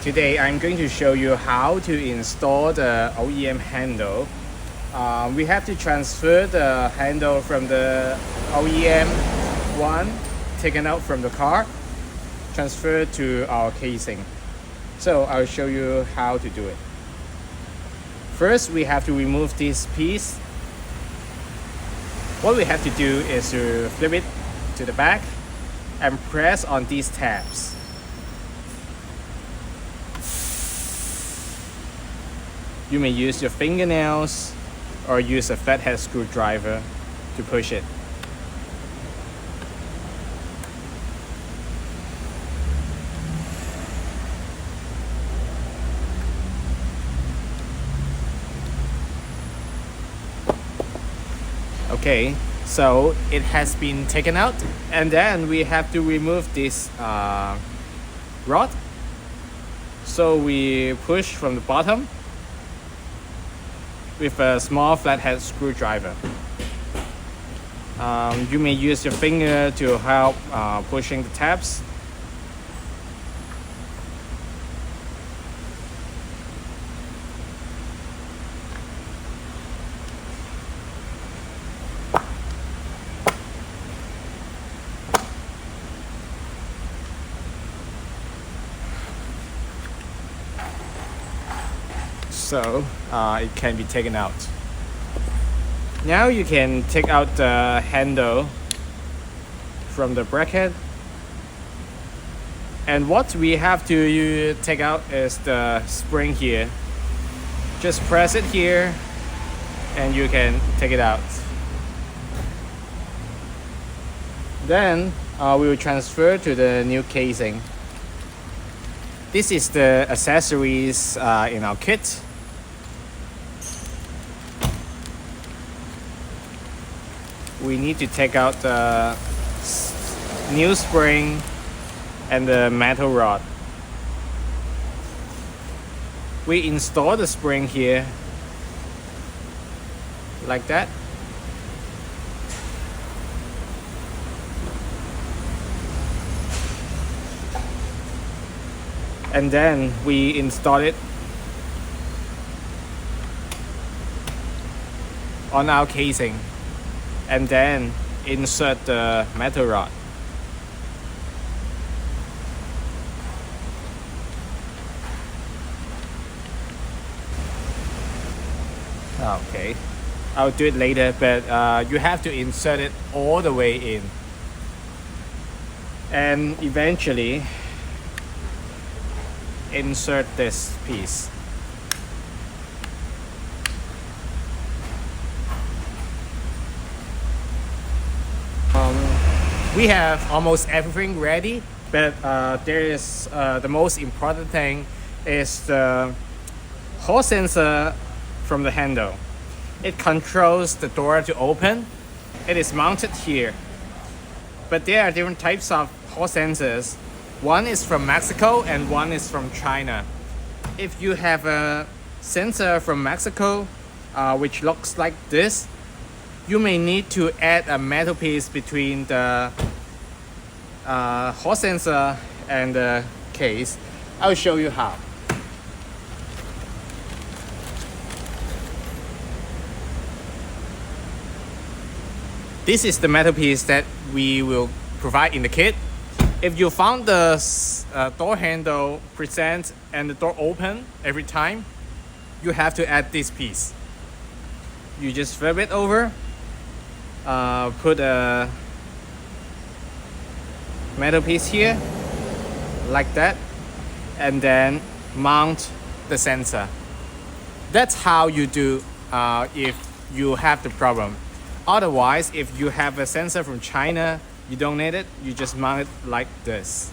Today I'm going to show you how to install the OEM handle. We have to transfer the handle from the OEM one taken out from the car, transfer to our casing. So I'll show you how to do it. First, we have to remove this piece. What we have to do is to flip it to the back and press on these tabs. You may use your fingernails or use a flathead screwdriver to push it. Okay, so it has been taken out, and then we have to remove this rod. So we push from the bottom with a small flathead screwdriver. You may use your finger to help pushing the tabs. So it can be taken out. Now you can take out the handle from the bracket, and what we have to take out is the spring here. Just press it here and you can take it out. Then we will transfer to the new casing. This is the accessories in our kit. We need to take out the new spring and the metal rod. We install the spring here like that. And then we install it on our casing, and then insert the metal rod. Okay, I'll do it later, but you have to insert it all the way in, and eventually insert this piece. We have almost everything ready, but there is the most important thing is the hall sensor from the handle. It controls the door to open. It is mounted here, but there are different types of hall sensors. One is from Mexico and one is from China. If you have a sensor from Mexico, which looks like this, you may need to add a metal piece between the hall sensor and the case. I'll show you how. This is the metal piece that we will provide in the kit. If you found the door handle present and the door open every time, you have to add this piece. You just flip it over, put a metal piece here like that, and then mount the sensor. That's how you do if you have the problem. Otherwise, if you have a sensor from China, you don't need it, you just mount it like this.